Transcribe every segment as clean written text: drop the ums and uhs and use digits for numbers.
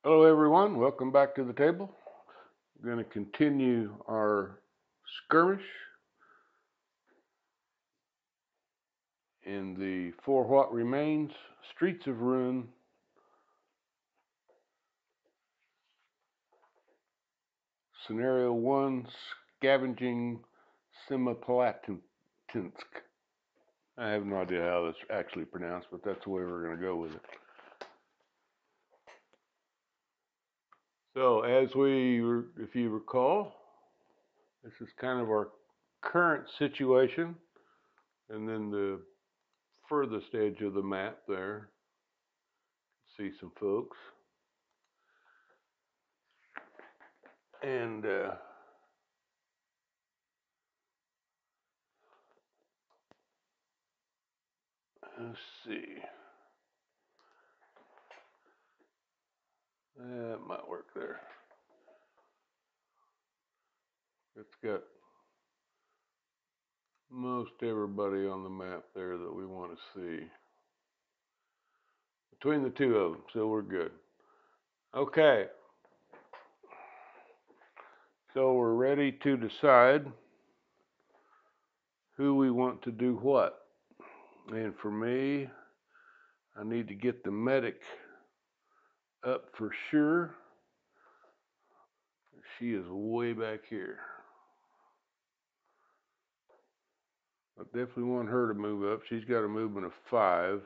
Hello everyone, welcome back to the table. We're going to continue our skirmish in the For What Remains, Streets of Ruin, Scenario 1, Scavenging Semipalatinsk. I have no idea how that's actually pronounced, but that's the way we're going to go with it. So if you recall, this is kind of our current situation, and then the furthest edge of the map there, see some folks. And let's see. That might work there. It's got most everybody on the map there that we want to see. Between the two of them, so we're good. Okay. So we're ready to decide who we want to do what. And for me, I need to get the medic up for sure. She is way back here. I definitely want her to move up. She's got a movement of 5.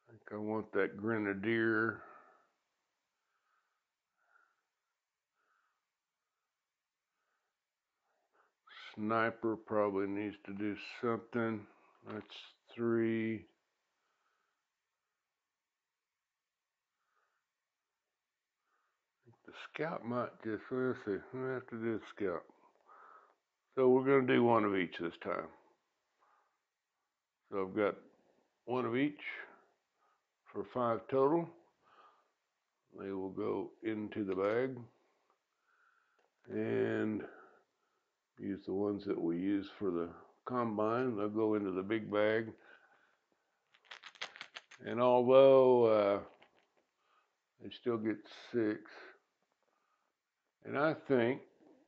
I think I want that Grenadier. Sniper probably needs to do something. That's 3. The scout might just, let's see, we have to do the scout. So we're going to do one of each this time. So I've got one of each for 5 total. They will go into the bag and use the ones that we use for the combine. They'll go into the big bag. And although they still get 6, and I think,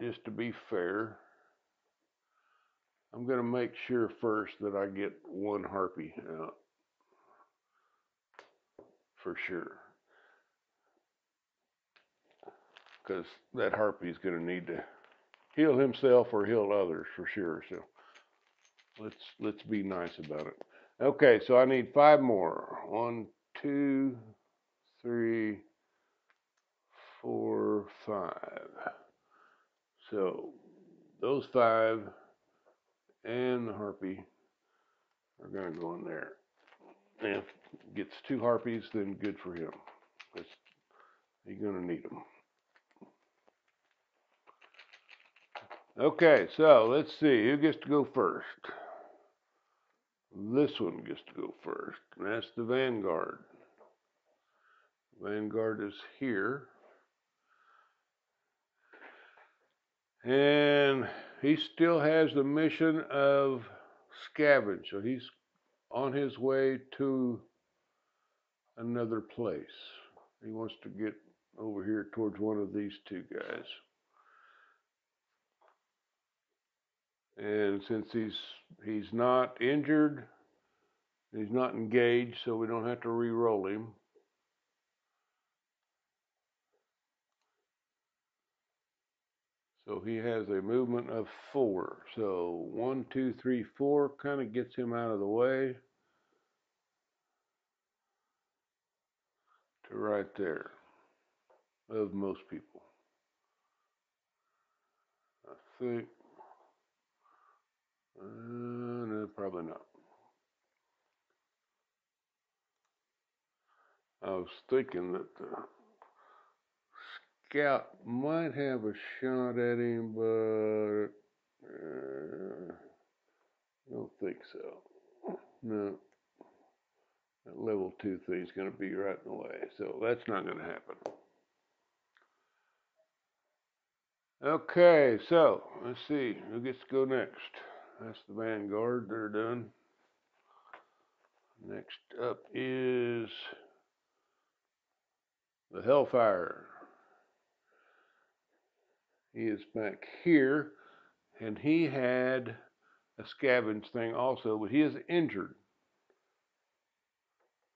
just to be fair, I'm going to make sure first that I get 1 Harpy out. For sure. Because that Harpy's going to need to heal himself or heal others for sure. So let's be nice about it. Okay, so I need 5 more. 1, 2, 3, 4, 5. So those 5 and the Harpy are going to go in there. And if he gets 2 Harpies, then good for him. He's going to need them. Okay, so let's see who gets to go first. This one gets to go first. And that's the Vanguard. Vanguard is here. And he still has the mission of scavenge. So he's on his way to another place. He wants to get over here towards one of these 2 guys. And since he's not injured, he's not engaged, so we don't have to re-roll him. So he has a movement of 4. So 1, 2, 3, 4 kind of gets him out of the way to right there of most people. I think, no, probably not. I was thinking that the scout might have a shot at him, but I don't think so. No. That level 2 thing's going to be right in the way, so that's not going to happen. Okay, so let's see who gets to go next. That's the Vanguard. They're done. Next up is The Hellfire. He is back here, and he had a scavenge thing also, but he is injured.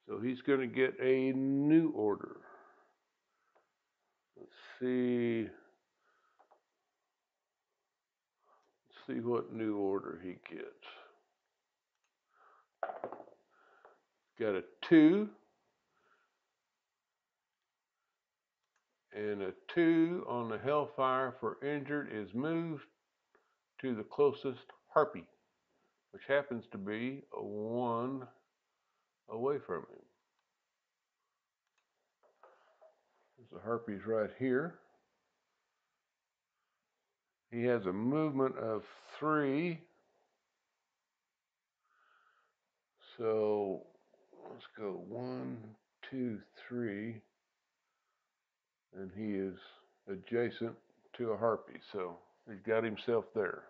So he's going to get a new order. Let's see. Let's see what new order he gets. Got a 2. And a 2 on the Hellfire for injured is moved to the closest Harpy, which happens to be a 1 away from him. The Harpy's right here. He has a movement of 3. So let's go 1, 2, 3. And he is adjacent to a Harpy. So he's got himself there.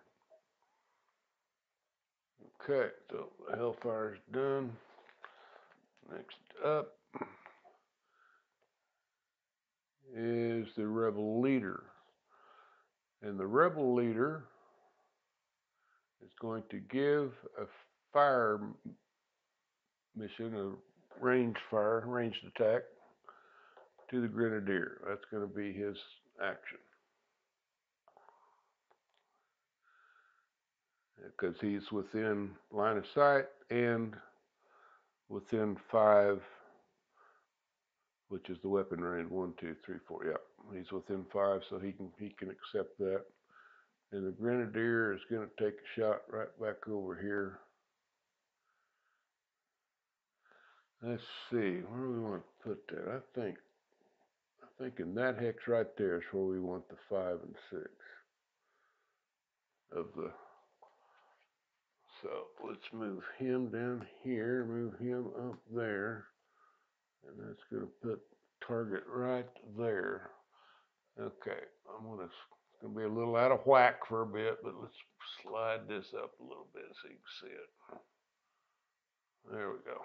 Okay, so the Hellfire's done. Next up is the Rebel Leader. And the Rebel Leader is going to give a fire mission, a ranged fire, ranged attack, to the Grenadier. That's going to be his action. Because he's within line of sight and within 5, which is the weapon range, 1, 2, 3, 4. Yeah, he's within 5, so he can accept that. And the Grenadier is going to take a shot right back over here. Let's see, where do we want to put that? I think in that hex right there is where we want the 5 and 6 of the. So let's move him down here, move him up there, and that's going to put target right there. Okay, it's going to be a little out of whack for a bit, but let's slide this up a little bit so you can see it. There we go.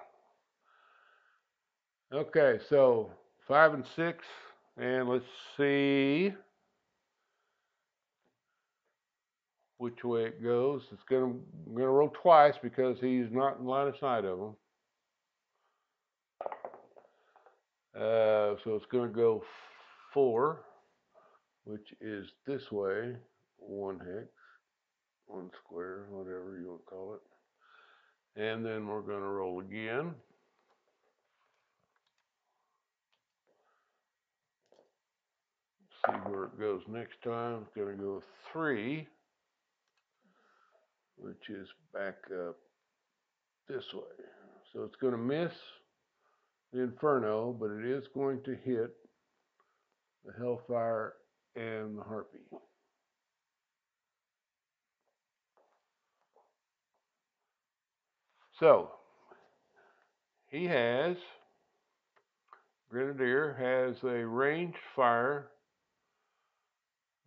Okay, so 5 and 6, and let's see which way it goes. I'm gonna roll twice because he's not in line of sight of them. So it's gonna go 4, which is this way, 1 hex, 1 square, whatever you want to call it. And then we're gonna roll again. See where it goes next time. It's gonna go 3, which is back up this way. So it's going to miss the Inferno, but it is going to hit the Hellfire and the Harpy. So Grenadier has a ranged fire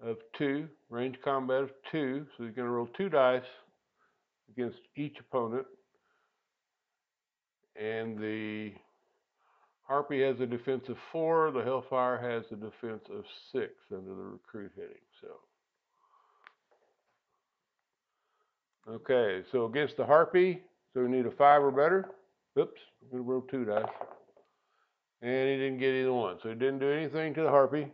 of 2, range combat of 2, so he's going to roll 2 dice against each opponent. And the Harpy has a defense of 4, the Hellfire has a defense of 6 under the recruit heading. Okay, so against the Harpy, so we need a 5 or better. Oops, I'm going to roll 2 dice. And he didn't get either one, so he didn't do anything to the Harpy.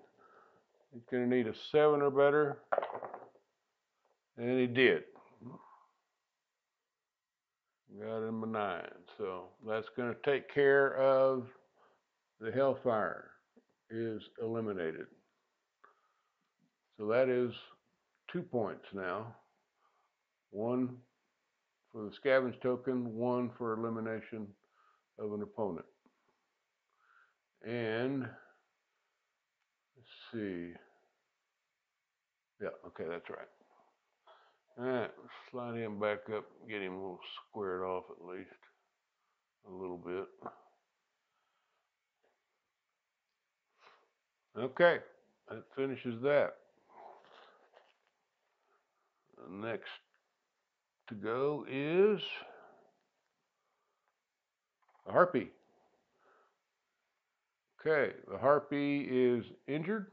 He's going to need a 7 or better. And he did. Got him a 9. So that's going to take care of the Hellfire is eliminated. So that is 2 points now. 1 for the scavenge token, 1 for elimination of an opponent. And let's see. Yeah, okay, that's right. All right, slide him back up, get him a little squared off at least, a little bit. Okay, that finishes that. Next to go is a Harpy. Okay, the Harpy is injured.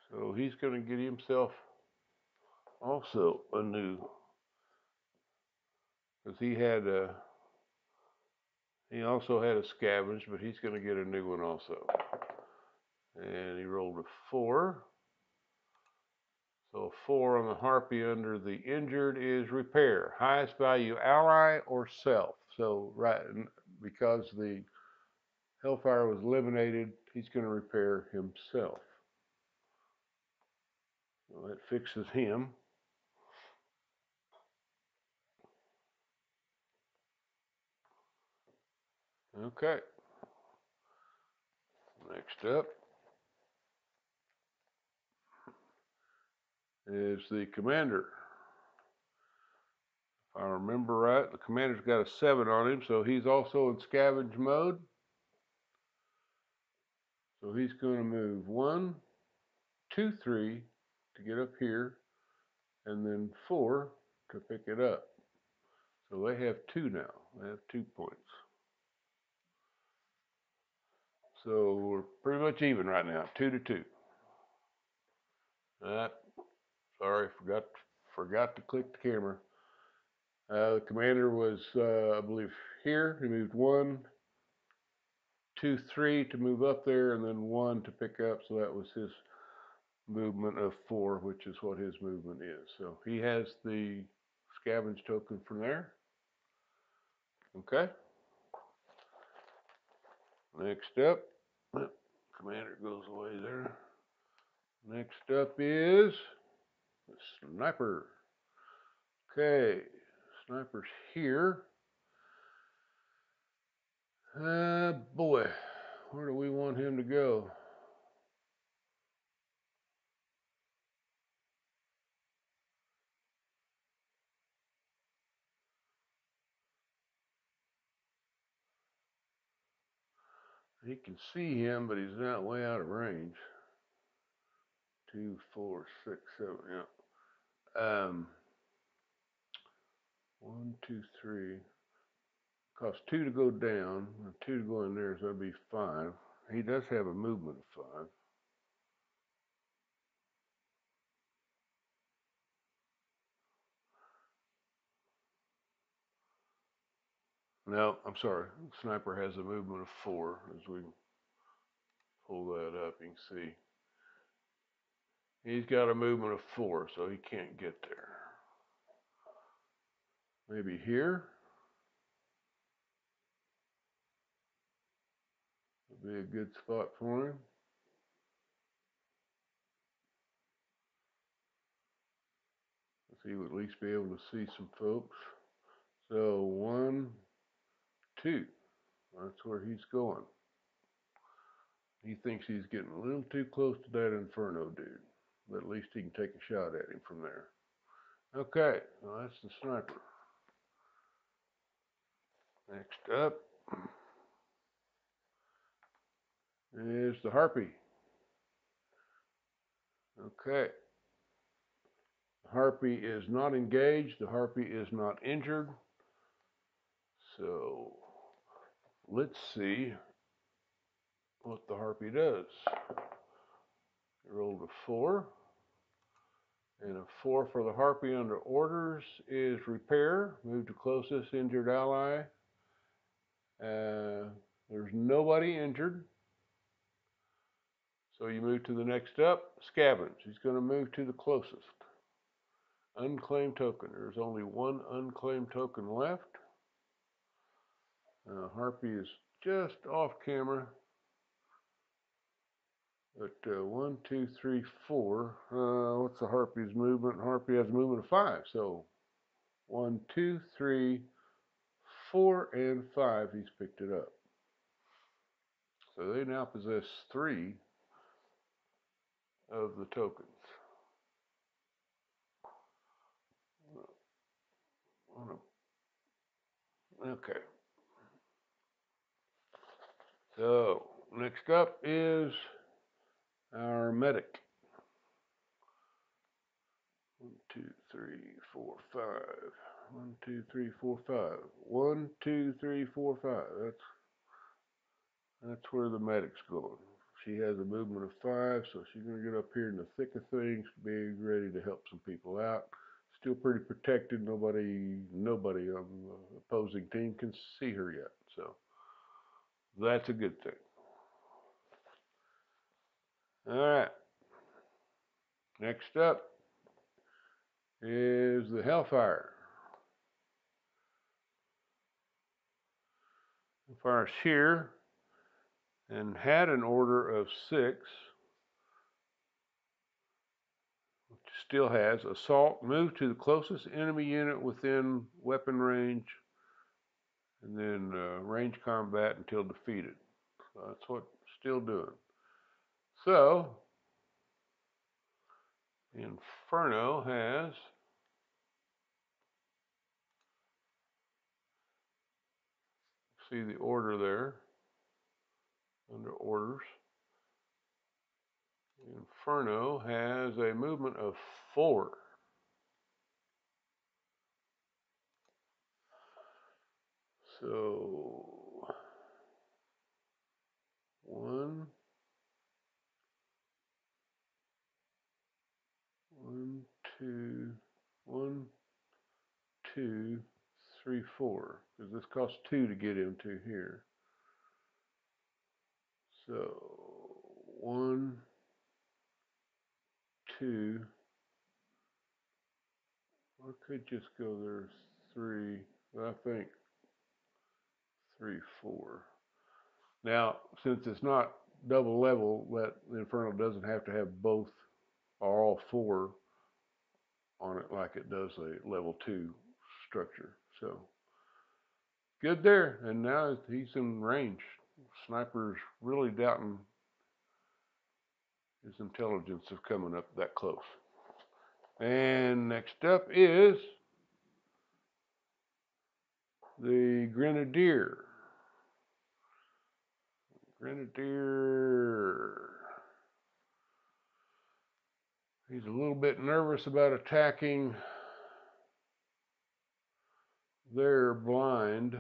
So he's going to get himself also a new, because he also had a scavenge, but he's going to get a new one also. And he rolled a 4. So 4 on the Harpy under the injured is repair. Highest value ally or self. So right, because the Hellfire was eliminated, he's going to repair himself. So that fixes him. Okay. Next up is the commander. If I remember right, the commander's got a 7 on him, so he's also in scavenge mode. So he's going to move 1, 2, 3 to get up here, and then 4 to pick it up. So they have 2 now. They have 2 points. So we're pretty much even right now, 2 to 2. Sorry, forgot to click the camera. The commander was, I believe, here. He moved 1, 2, 3 to move up there, and then 1 to pick up. So that was his movement of 4, which is what his movement is. So he has the scavenge token from there. Okay. Next up, commander goes away there. Next up is the sniper. Okay, sniper's here. Boy, where do we want him to go? He can see him, but he's not way out of range. 2, 4, 6, 7, yeah. 1, 2, 3. Costs 2 to go down, and 2 to go in there, so that'd be 5. He does have a movement of 5. No, I'm sorry. The sniper has a movement of 4. As we pull that up, you can see. He's got a movement of 4, so he can't get there. Maybe here would be a good spot for him. He would at least be able to see some folks. So 1, 2. That's where he's going. He thinks he's getting a little too close to that Inferno dude. But at least he can take a shot at him from there. Okay, well, that's the sniper. Next up is the Harpy. Okay. The Harpy is not engaged. The Harpy is not injured. So let's see what the Harpy does. He rolled a 4. And a 4 for the Harpy under orders is repair. Move to closest injured ally. There's nobody injured. So you move to the next up, scavenge. He's going to move to the closest. Unclaimed token. There's only 1 unclaimed token left. Harpy is just off camera. But 1, 2, 3, 4. What's the Harpy's movement? Harpy has a movement of 5. So 1, 2, 3, 4, and 5. He's picked it up. So they now possess 3 of the tokens. Okay. So next up is our medic. 1, 2, 3, 4, 5. 1, 2, 3, 4, 5. 1, 2, 3, 4, 5. That's where the medic's going. She has a movement of 5, so she's going to get up here in the thick of things, be ready to help some people out. Still pretty protected. Nobody on the opposing team can see her yet, so that's a good thing. All right. Next up is the Hellfire. Hellfire's here and had an order of 6. Still has assault, move to the closest enemy unit within weapon range, and then range combat until defeated. So that's what it's still doing. So Inferno has see the order there under orders. Inferno has a movement of 4. So 1, 2, 1, 2, 3, 4. Because this costs 2 to get into here. So 1, 2. I could just go there 3. But I think 3, 4. Now, since it's not double level, that Inferno doesn't have to have both or all 4 on it like it does a level 2 structure. So good there. And now he's in range. Sniper's really doubting his intelligence of coming up that close. And next up is the Grenadier. Grenadier. He's a little bit nervous about attacking their blind,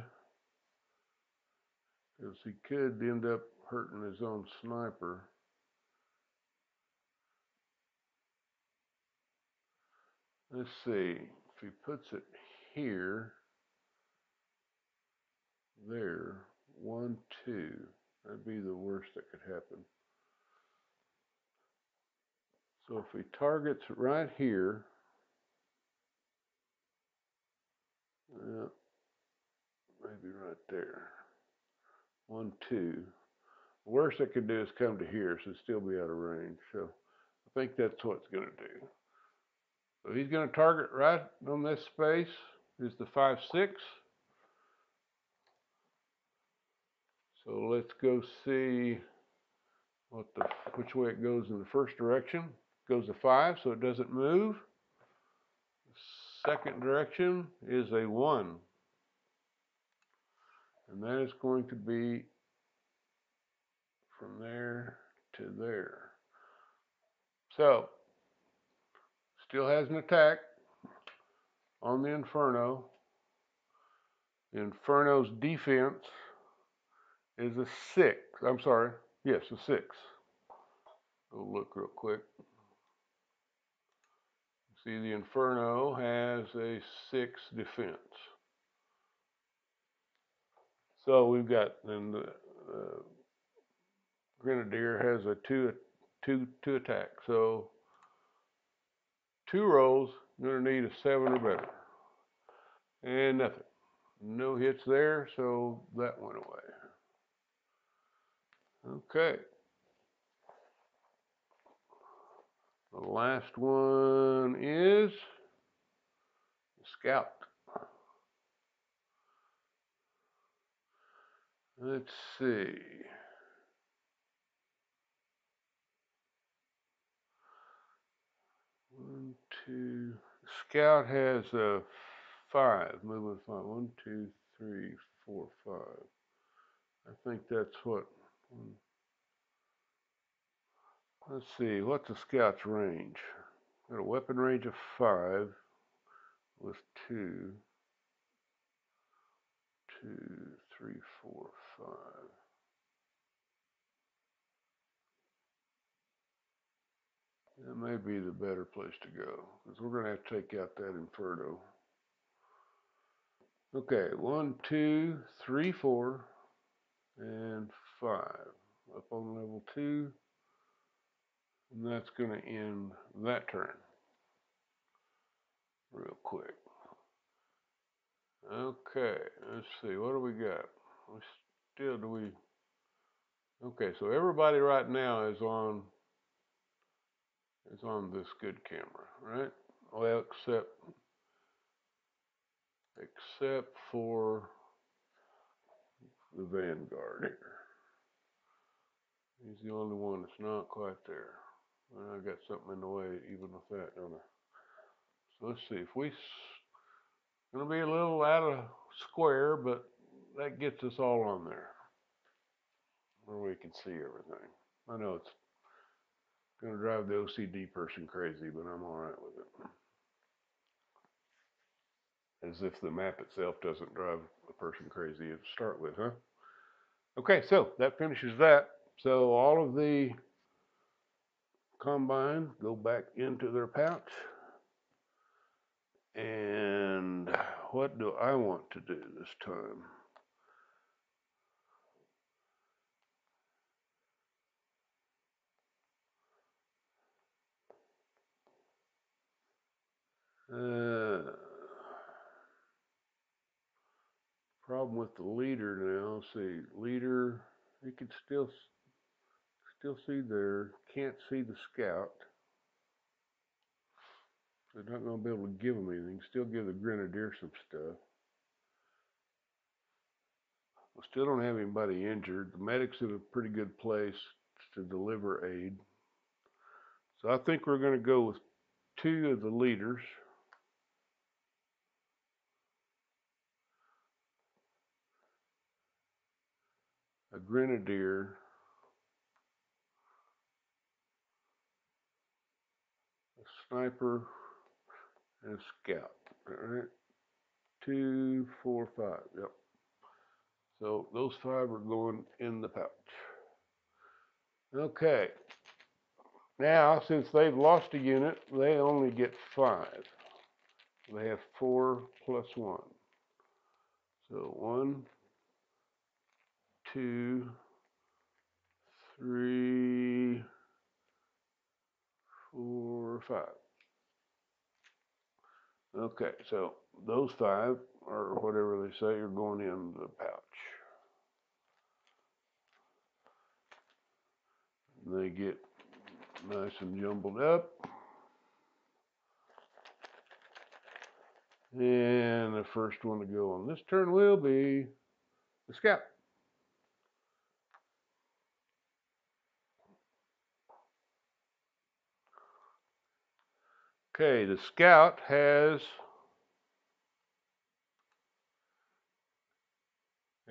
because he could end up hurting his own sniper. Let's see, if he puts it here, there, 1, 2, that'd be the worst that could happen. So if he targets right here, maybe right there, 1, 2. The worst it could do is come to here, so still be out of range. So I think that's what it's going to do. So he's going to target right on this space is the 5, 6. So let's go see which way it goes in the first direction. It goes to 5, so it doesn't move. The second direction is a 1. And that is going to be from there to there. So, still has an attack on the Inferno. The Inferno's defense is a 6. I'm sorry. Yes, a 6. We'll look real quick. See, the Inferno has a 6 defense. So we've got, and the Grenadier has a 2 attack. So 2 rolls, going to need a 7 or better. And nothing. No hits there, so that went away. Okay. The last one is Scout. Let's see. One, 2. Scout has a 5, movement 5. 1, 2, 3, 4, 5. I think that's what. Let's see. What's the Scout's range? Got a weapon range of 5 with 2. 2, 3, 4, 5. That may be the better place to go, because we're going to have to take out that Inferno. Okay, 1, 2, 3, 4, and 5. Up on level 2, and that's going to end that turn. Real quick. Okay, let's see, what do we got? Okay, so everybody right now is on this good camera, right? Well, except for the Vanguard here. He's the only one that's not quite there. Well, I got something in the way even with that, don't I? So let's see, if we gonna be a little out of square, but that gets us all on there where we can see everything. I know it's gonna drive the OCD person crazy, but I'm all right with it. As if the map itself doesn't drive a person crazy to start with, huh? Okay, so that finishes that. So all of the combines go back into their pouch. And what do I want to do this time? Problem with the leader now. See, leader, you can still see there. Can't see the scout. They're not going to be able to give them anything. Still give the Grenadier some stuff. We still don't have anybody injured. The medic's in a pretty good place to deliver aid. So I think we're going to go with 2 of the leaders. A Grenadier. A sniper. And a scout. All right. 2, 4, 5. Yep. So those 5 are going in the pouch. Okay. Now, since they've lost a unit, they only get 5. They have 4 plus 1. So 1, 2, 3, 4, 5. Okay, so those 5, or whatever they say, are going in the pouch. And they get nice and jumbled up. And the first one to go on this turn will be the scout. Okay, the scout has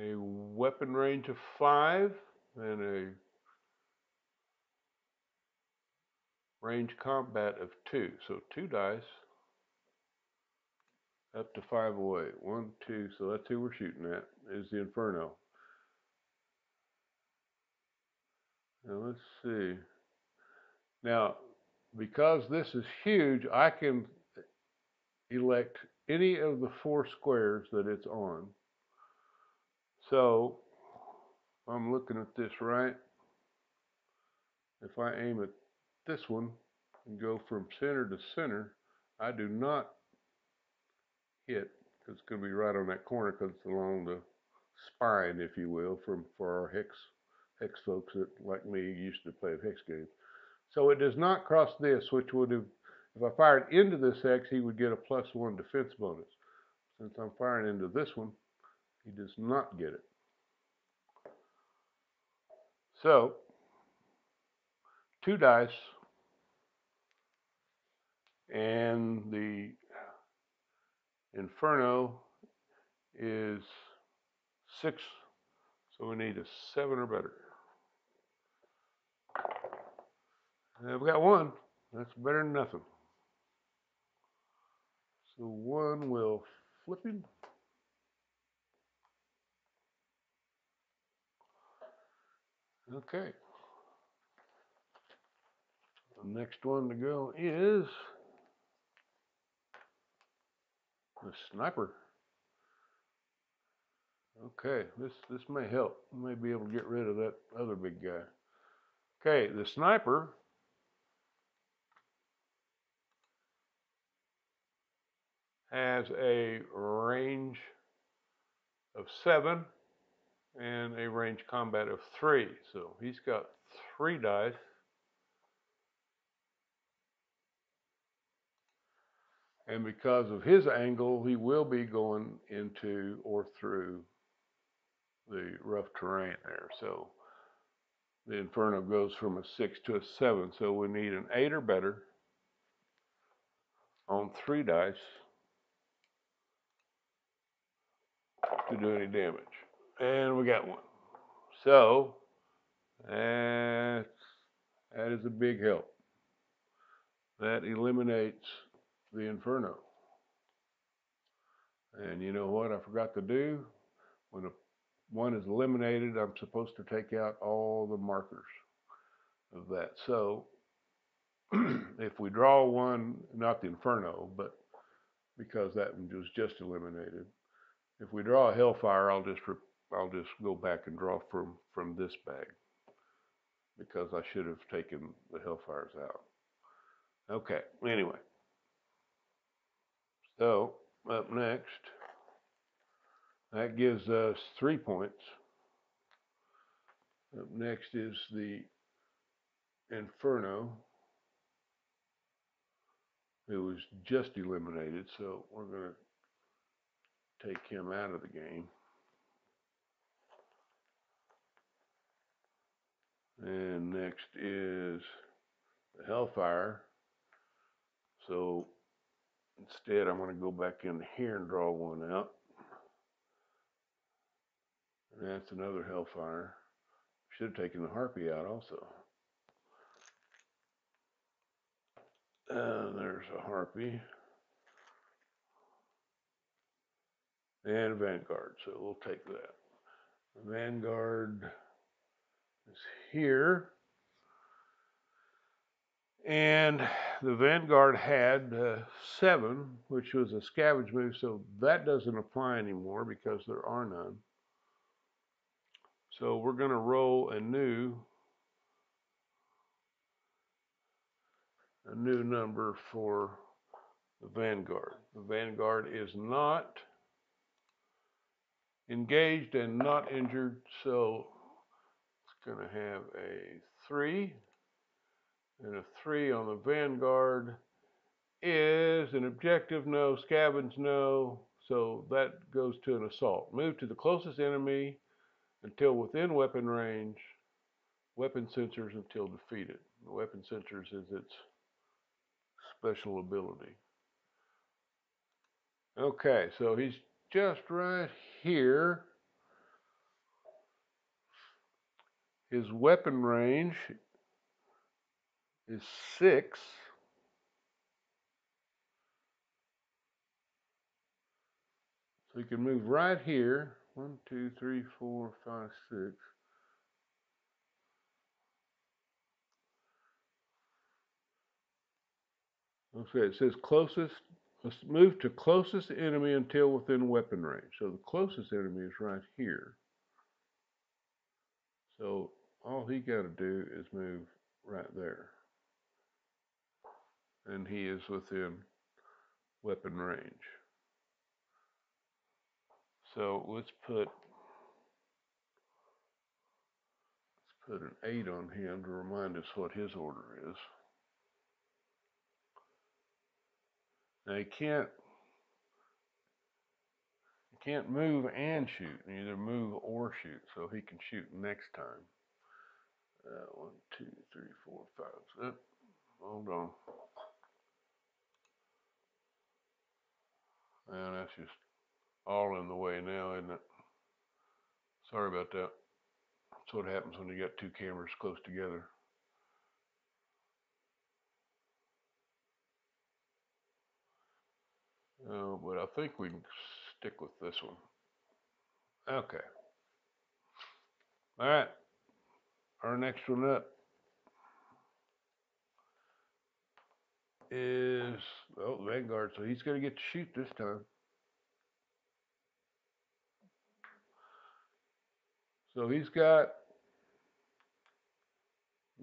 a weapon range of 5 and a range combat of 2. So 2 dice up to 5 away. 1, 2. So that's who we're shooting at, is the Inferno. Now let's see. Now, because this is huge, I can elect any of the 4 squares that it's on. So I'm looking at this right. If I aim at this one and go from center to center, I do not hit, because it's going to be right on that corner, because it's along the spine, if you will, for our hex folks that, like me, used to play hex games. So it does not cross this, which would have, if I fired into this hex, he would get a +1 defense bonus. Since I'm firing into this one, he does not get it. So 2 dice, and the Inferno is 6, so we need a 7 or better. And we got 1. That's better than nothing. So 1 will flip him. Okay. The next one to go is the sniper. Okay, this may help. We may be able to get rid of that other big guy. Okay, the sniper has a range of 7 and a range combat of 3. So he's got 3 dice. And because of his angle, he will be going into or through the rough terrain there. So the Inferno goes from a 6 to a 7. So we need an 8 or better on 3 dice to do any damage. And we got 1. So that is a big help. That eliminates the Inferno. And you know what I forgot to do? When one is eliminated, I'm supposed to take out all the markers of that. So if we draw one, not the Inferno, but because that one was just eliminated, if we draw a Hellfire, I'll just go back and draw from this bag because I should have taken the Hellfires out. Okay, anyway. So up next, that gives us 3 points. Up next is the Inferno, who was just eliminated, so we're going to take him out of the game. And next is the Hellfire. So instead, I'm going to go back in here and draw one out. And that's another Hellfire. Should have taken the Harpy out also. There's a Harpy. And a Vanguard, so we'll take that. The Vanguard is here. And the Vanguard had 7, which was a scavenge move, so that doesn't apply anymore because there are none. So we're going to roll a new number for the Vanguard. The Vanguard is not engaged and not injured, so it's going to have a 3. And a 3 on the Vanguard is an objective no, scavenge no, so that goes to an assault. Move to the closest enemy until within weapon range, weapon sensors until defeated. The weapon sensors is its special ability. Okay, so he's just right here. His weapon range is 6. So he can move right here. 1, 2, 3, 4, 5, 6. Okay, it says closest. Let's move to closest enemy until within weapon range. So the closest enemy is right here. So all he got to do is move right there. And he is within weapon range. So let's put an 8 on him to remind us what his order is. Now he can't move and shoot, either move or shoot, so he can shoot next time. 1, 2, 3, 4, 5. Oh, hold on. Man, that's just all in the way now, isn't it? Sorry about that. That's what happens when you got 2 cameras close together. But I think we can stick with this one. Okay. All right. our next one up is, oh, Vanguard, so he's going to get to shoot this time. So he's got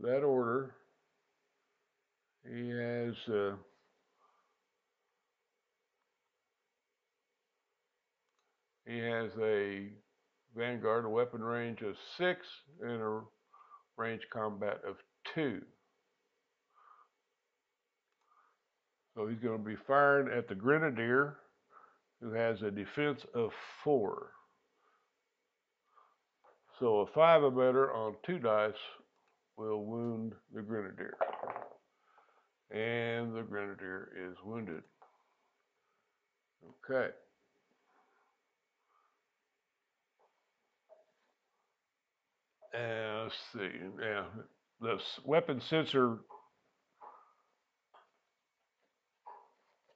that order. He has a Vanguard, a weapon range of 6 and a range combat of 2. So he's going to be firing at the Grenadier, who has a defense of 4. So a 5 or better on 2 dice will wound the Grenadier. And the Grenadier is wounded. Okay. And let's see. Now, the weapon sensor.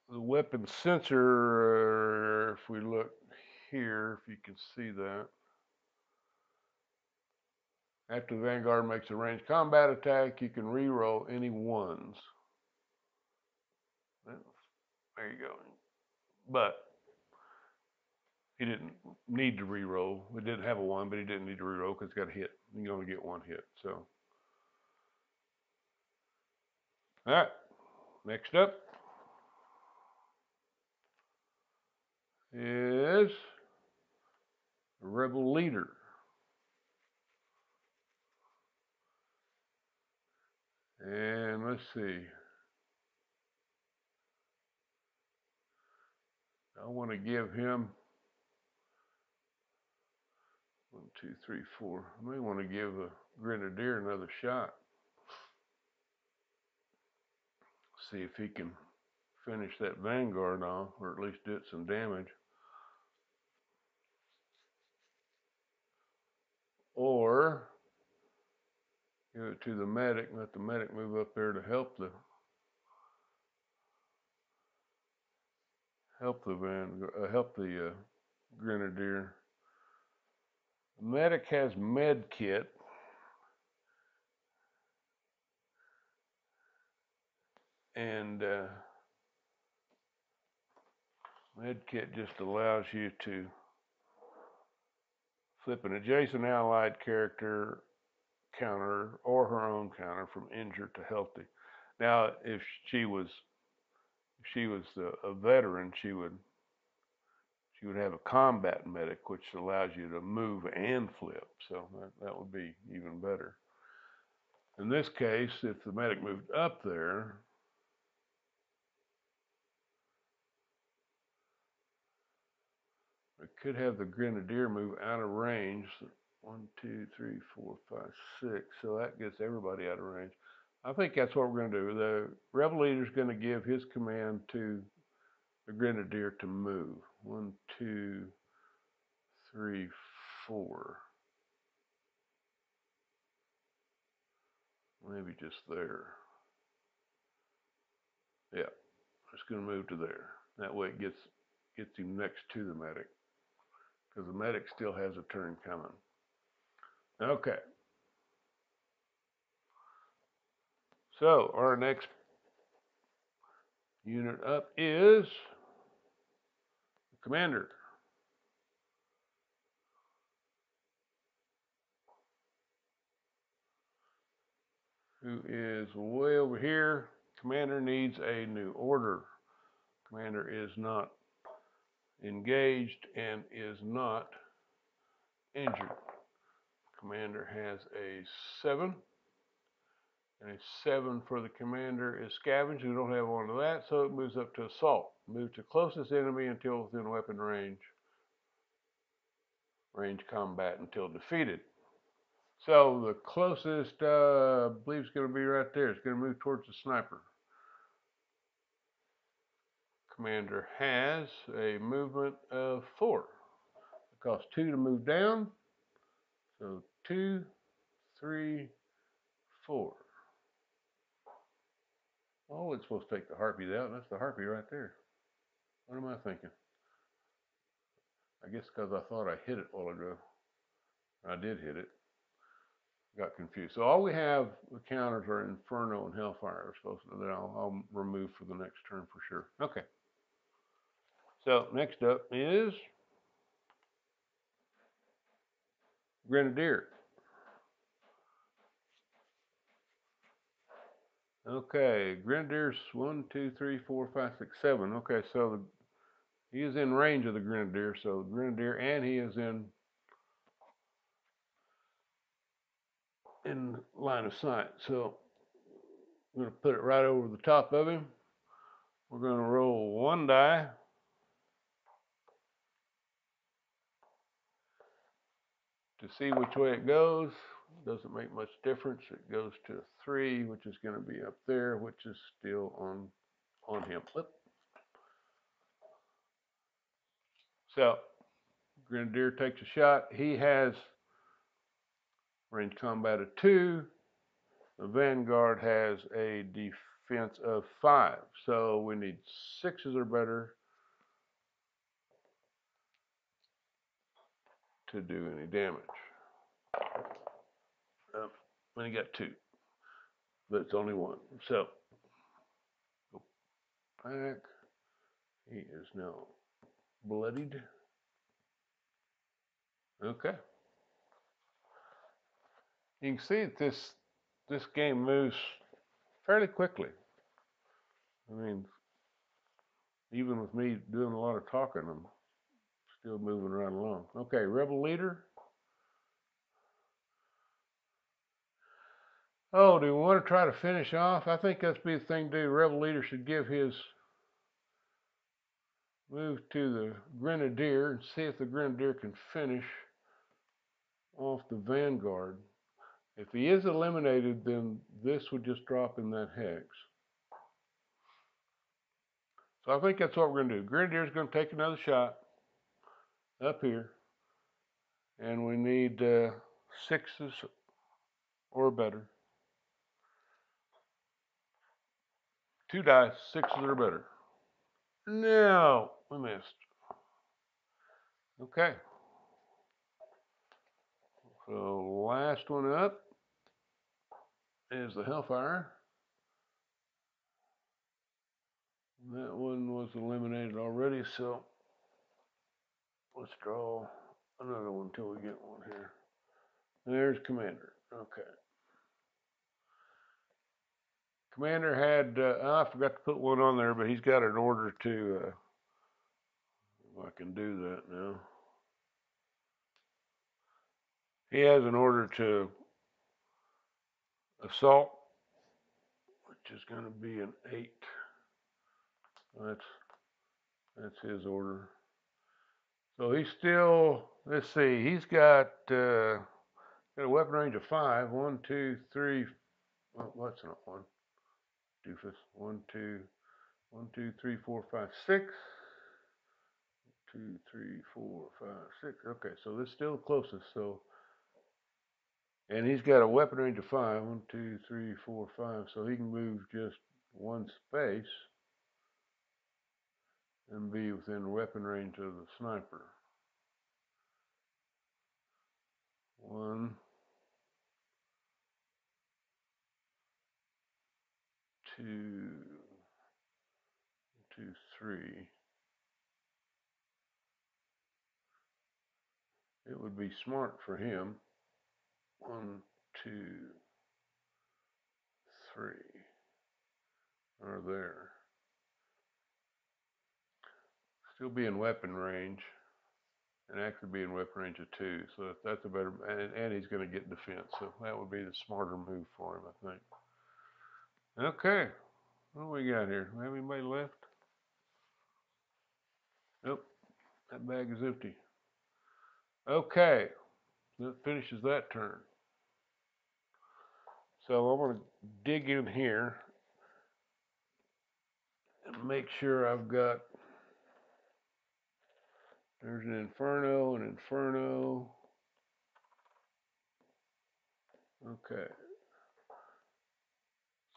The weapon sensor, if we look here, if you can see that. After the Vanguard makes a ranged combat attack, you can re-roll any ones. There you go. But he didn't need to re-roll. We didn't have a 1, but he didn't need to re-roll because he got a hit. You can only get 1 hit. So, all right. Next up is the Rebel Leader. And let's see. I want to give him 1, 2, 3, 4. I may want to give a Grenadier another shot. See if he can finish that Vanguard off, or at least do it some damage. Or give it to the medic, and let the medic move up there to help the Grenadier. The medic has med kit. And med kit just allows you to flip an adjacent allied character counter or her own counter from injured to healthy. Now, if she was a veteran, she would have a combat medic, which allows you to move and flip. So that would be even better. In this case, if the medic moved up there, we could have the Grenadier move out of range. 1, 2, 3, 4, 5, 6. So that gets everybody out of range. I think that's what we're going to do. The Rebel Leader is going to give his command to the Grenadier to move. 1, 2, 3, 4. Maybe just there. Yeah, it's going to move to there. That way it gets him next to the medic, because the medic still has a turn coming. Okay. So our next unit up is the Commander. Who is way over here. Commander needs a new order. Commander is not engaged and is not injured. Commander has a 7. And a 7 for the Commander is Scavenging. We don't have one of that, so it moves up to Assault. Move to closest enemy until within weapon range. Range combat until defeated. So the closest, I believe, is going to be right there. It's going to move towards the sniper. Commander has a movement of 4. It costs 2 to move down. So 2, 3, 4. Oh, it's supposed to take the Harpy out. That's the Harpy right there. What am I thinking? I guess because I thought I hit it a while ago. I did hit it. got confused. So all we have, the counters are Inferno and Hellfire. Supposed to, that I'll remove for the next turn for sure. Okay. So next up is Grenadier. Okay, Grenadier's 1, 2, 3, 4, 5, 6, 7. Okay, so he is in range of the Grenadier. So Grenadier, and he is in line of sight. So I'm going to put it right over the top of him. We're going to roll one die. To see which way it goes. Doesn't make much difference. It goes to a 3, which is going to be up there, which is still on him. So Grenadier takes a shot. He has range combat of 2. The Vanguard has a defense of 5. So we need 6s or better to do any damage. And he got 2. But it's only 1. So go back. He is now bloodied. Okay. You can see that this game moves fairly quickly. I mean, even with me doing a lot of talking, I'm still moving right along. Okay, Rebel Leader. Oh, do we want to try to finish off? I think that's be the thing to do. Rebel Leader should give his move to the Grenadier and see if the Grenadier can finish off the Vanguard. If he is eliminated, then this would just drop in that hex. So I think that's what we're going to do. Grenadier's going to take another shot up here. And we need 6s or better. 2 dice, 6s or better. No, we missed. Okay. So last one up is the Hellfire. That one was eliminated already, so let's draw another one until we get one here. There's Commander. Okay. Commander had, I forgot to put one on there, but he's got an order to, if I can do that now. He has an order to assault, which is going to be an 8. That's his order. So he's still, let's see, he's got a weapon range of 5. 1, 2, 3, well, what's not 1? Doofus. 1, 2, 1, 2, 3, 4, 5, 6. 2, 3, 4, 5, 6. Okay, so this is still the closest. So, and he's got a weapon range of 5. 1, 2, 3, 4, 5. So he can move just 1 space and be within weapon range of the sniper. 1, 2, 2, 3. It would be smart for him. 1, 2, 3 are there. Still be in weapon range, and actually be in weapon range of 2. So that's a better, and he's going to get defense. So that would be the smarter move for him, I think. Okay, what do we got here? Do we have anybody left? Nope, that bag is empty. Okay, that finishes that turn. So I'm going to dig in here and make sure I've got, there's an Inferno, an Inferno. Okay.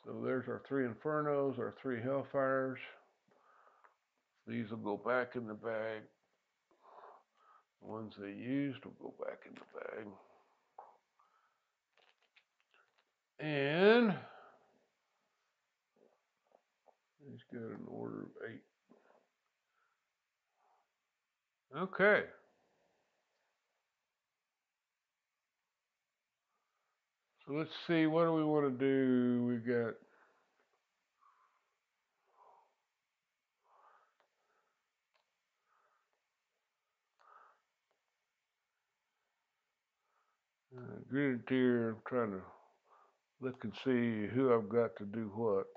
So there's our 3 Infernos, our 3 Hellfires. These will go back in the bag. The ones they used will go back in the bag. got an order of 8. Okay. So let's see, what do we want to do? We got Grenadier. I'm trying to look and see who I've got to do what.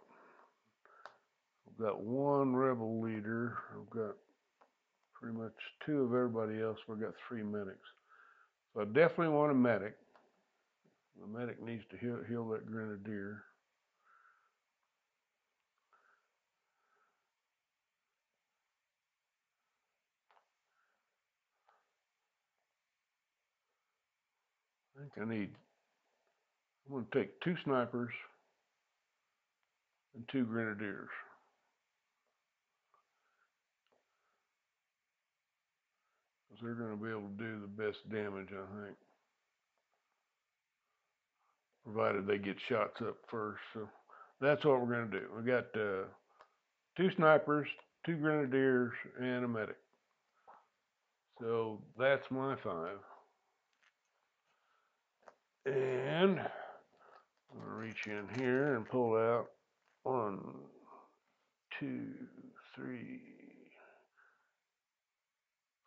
I've got 1 rebel leader. I've got pretty much 2 of everybody else. We've got 3 medics. So I definitely want a medic. The medic needs to heal that Grenadier. I think I'm going to take 2 snipers and 2 Grenadiers. Because they're going to be able to do the best damage, I think. Provided they get shots up first. So that's what we're going to do. We got 2 snipers, 2 Grenadiers, and a medic. So that's my 5. And I'm going to reach in here and pull out 1, 2, 3,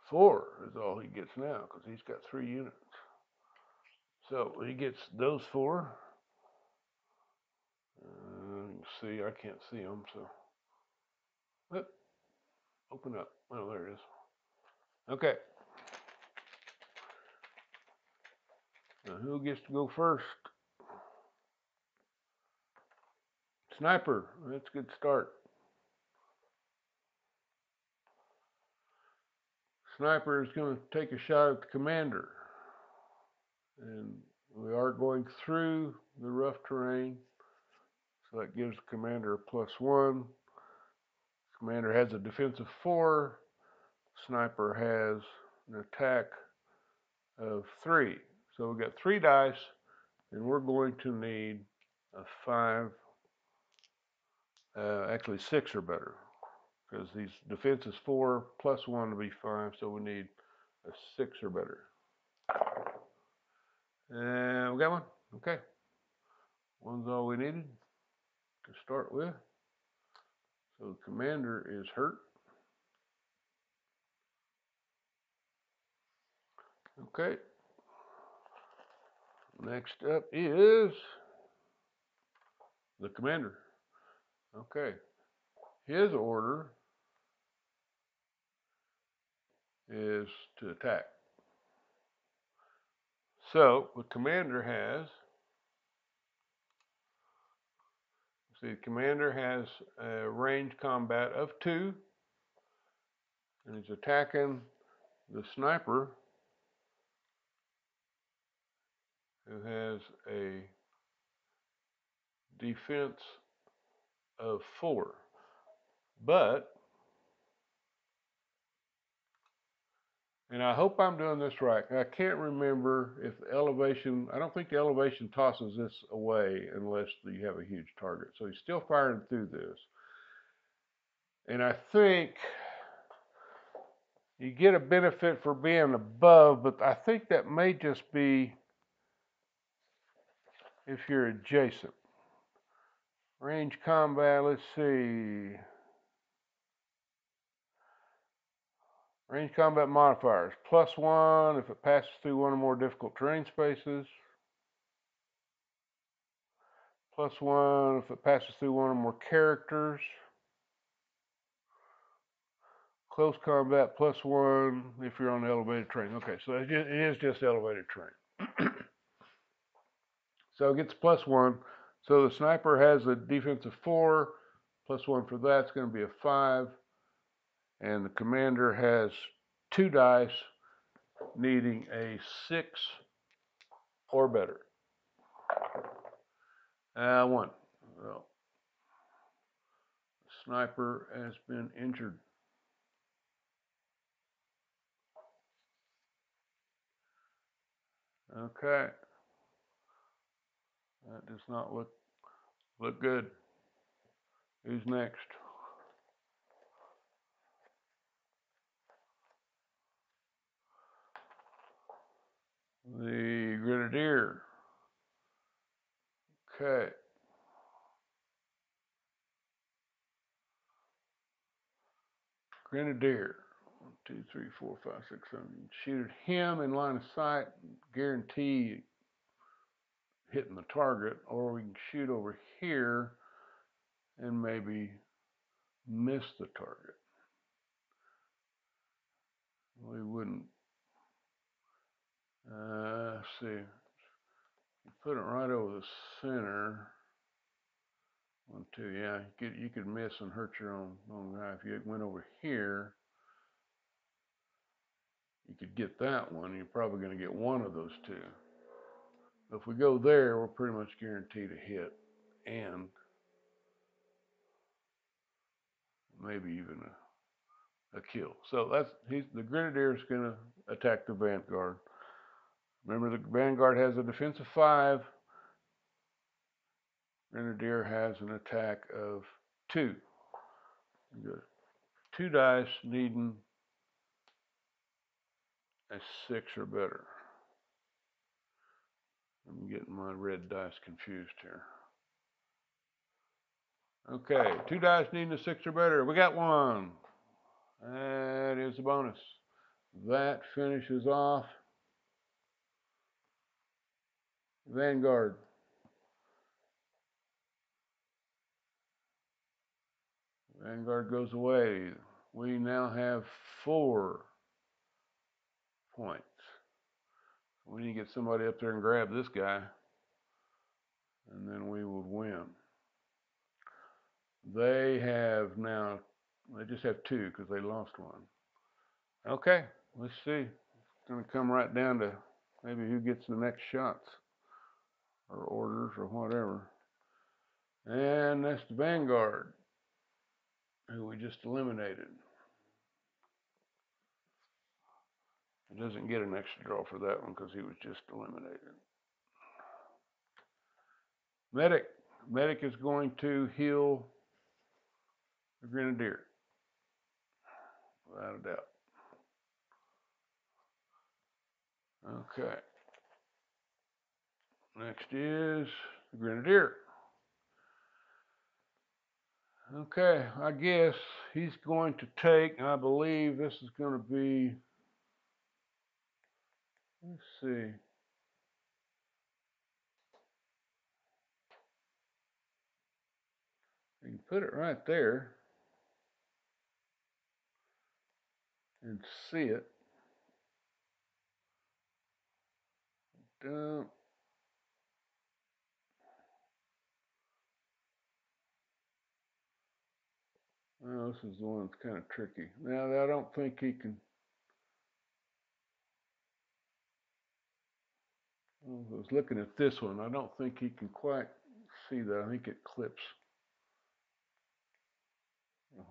4 is all he gets now because he's got 3 units. So he gets those 4. You can see, I can't see them, so open up. Oh, there it is. Okay. Now who gets to go first? Sniper. That's a good start. Sniper is going to take a shot at the commander. And we are going through the rough terrain. So that gives the commander a +1. Commander has a defense of 4. Sniper has an attack of 3. So we've got 3 dice, and we're going to need a 5. Actually, 6 or better, because these defense is 4 +1 to be 5, so we need a 6 or better. And we got 1. Okay. 1's all we needed to start with. So the commander is hurt. Okay. Next up is the commander. Okay. His order is to attack. So the commander has, the commander has a range combat of 2, and he's attacking the sniper, who has a defense of 4. But, and I hope I'm doing this right, I can't remember if the elevation, I don't think the elevation tosses this away unless you have a huge target. So he's still firing through this. And I think you get a benefit for being above, but I think that may just be if you're adjacent. Range combat, let's see. Range combat modifiers, +1 if it passes through 1 or more difficult terrain spaces. +1 if it passes through 1 or more characters. Close combat, +1 if you're on elevated terrain. Okay, so it is just elevated terrain. So it gets +1. So the sniper has a defense of 4. +1 for that is going to be a 5. And the commander has 2 dice, needing a 6 or better. 1. Well, the sniper has been injured. Okay. That does not look good. Who's next? the Grenadier. Okay. Grenadier. 1, 2, 3, 4, 5, 6, 7. Shoot at him in line of sight. Guarantee hitting the target. Or we can shoot over here and maybe miss the target. We wouldn't. Let's see. Put it right over the center. 1, 2, yeah. You could miss and hurt your own guy. If you went over here, you could get that one. You're probably going to get one of those two. If we go there, we're pretty much guaranteed a hit and maybe even a kill. So the Grenadier's going to attack the Vanguard. Remember, the Vanguard has a defense of 5. Grenadier has an attack of 2. You got 2 dice needing a 6 or better. I'm getting my red dice confused here. Okay, 2 dice needing a 6 or better. We got 1. That is a bonus. That finishes off Vanguard. Vanguard goes away. We now have 4 points. We need to get somebody up there and grab this guy, and then we would win. They just have 2 because they lost 1. Okay, let's see. It's going to come right down to maybe who gets the next shots or orders or whatever. And that's the Vanguard, who we just eliminated. It doesn't get an extra draw for that one because he was just eliminated. Medic. Medic is going to heal the Grenadier, without a doubt. Okay. Next is the Grenadier. Okay, I guess he's going to take, I believe this is going to be, let's see. You can put it right there and see it. Dump. Well, this is the one that's kind of tricky. Now, I don't think he can. I was looking at this one. I don't think he can quite see that. I think it clips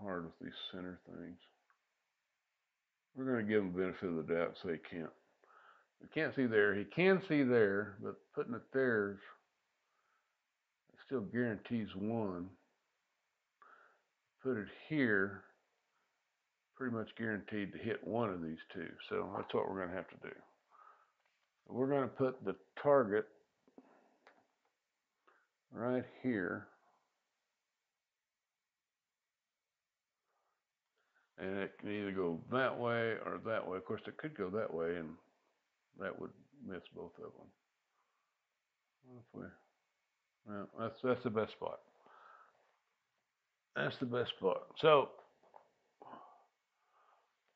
hard with these center things. We're going to give him the benefit of the doubt, so he can't. We can't see there. He can see there, but putting it there still guarantees 1. Put it here, pretty much guaranteed to hit one of these 2. So that's what we're going to have to do. We're going to put the target right here. And it can either go that way or that way. Of course, it could go that way, and that would miss both of them. Well, that's the best spot. That's the best spot. So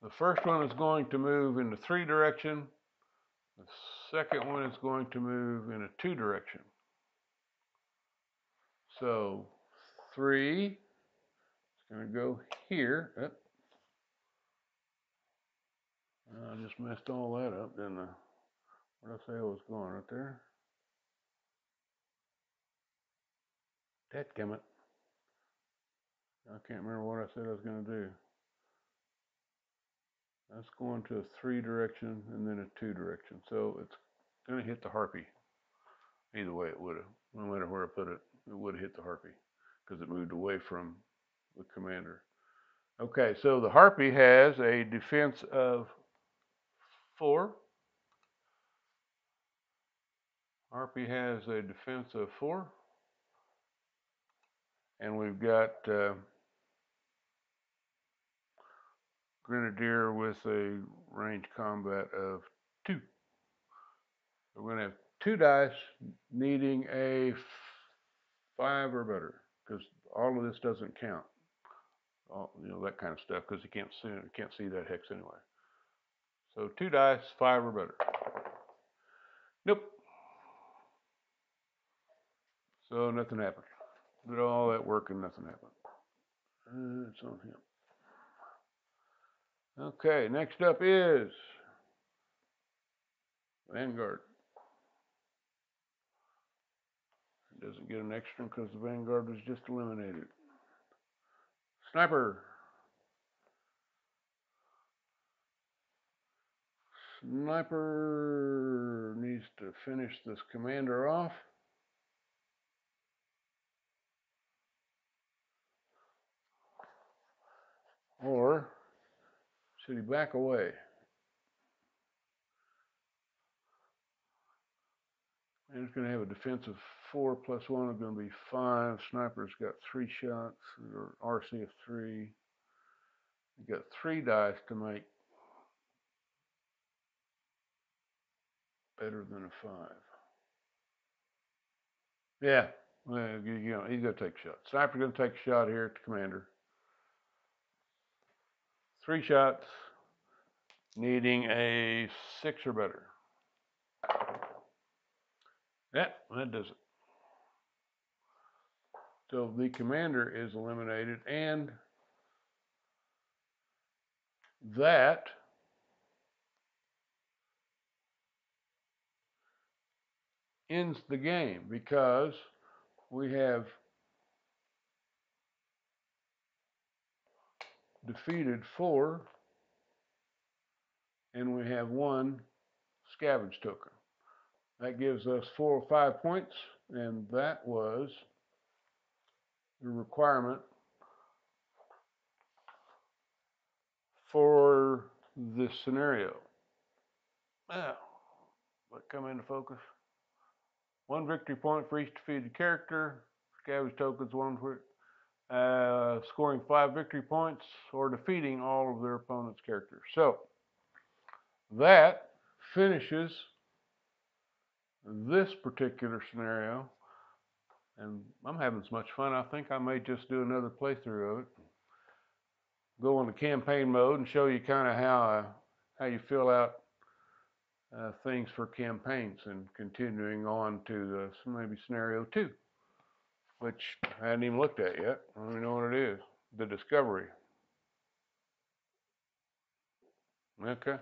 the first one is going to move in the 3 direction. The second one is going to move in a 2 direction. So 3 is going to go here. Oop. I just messed all that up, didn't I? Where did I say I was going? Right there? Dadgummit. I can't remember what I said I was going to do. That's going to a 3 direction and then a 2 direction. So it's going to hit the Harpy. Either way it would have. No matter where I put it, it would have hit the Harpy because it moved away from the commander. Okay, so the Harpy has a defense of 4. Harpy has a defense of 4. And we've got Grenadier with a range combat of 2. We're going to have 2 dice needing a 5 or better, because all of this doesn't count. That kind of stuff, because you can't see that hex anyway. So 2 dice, 5 or better. Nope. So nothing happened. Did all that work and nothing happened. It's on him. Okay, next up is Vanguard. It doesn't get an extra because the Vanguard was just eliminated. Sniper. Sniper needs to finish this commander off. Or should he back away? And it's going to have a defense of 4 plus 1 is going to be 5. Sniper's got 3 shots, or RC of 3. You got 3 dice to make better than a 5. Yeah, well, he's going to take a shot. Sniper's going to take a shot here at the commander. 3 shots, needing a 6 or better. Yeah, that does it. So the commander is eliminated, and that ends the game, because we have defeated 4, and we have 1 scavenge token. That gives us 4 or 5 points, and that was the requirement for this scenario. Now, let come into focus. 1 victory point for each defeated character. Scavenge tokens, 1 for scoring 5 victory points or defeating all of their opponent's characters. So that finishes this particular scenario, and I'm having so much fun I think I may just do another playthrough of it. Go into campaign mode and show you kind of how you fill out things for campaigns, and continuing on to maybe scenario 2, which I hadn't even looked at yet. I don't even know what it is. The Discovery. Okay.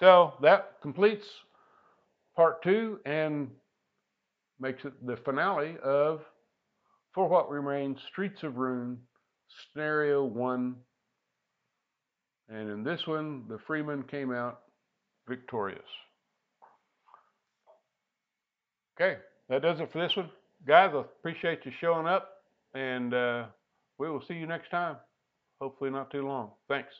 So that completes part 2 and makes it the finale of For What Remains, Streets of Ruin, Scenario 1. And in this one, the Freeman came out victorious. Okay, that does it for this one. Guys, I appreciate you showing up, and we will see you next time. Hopefully not too long. Thanks.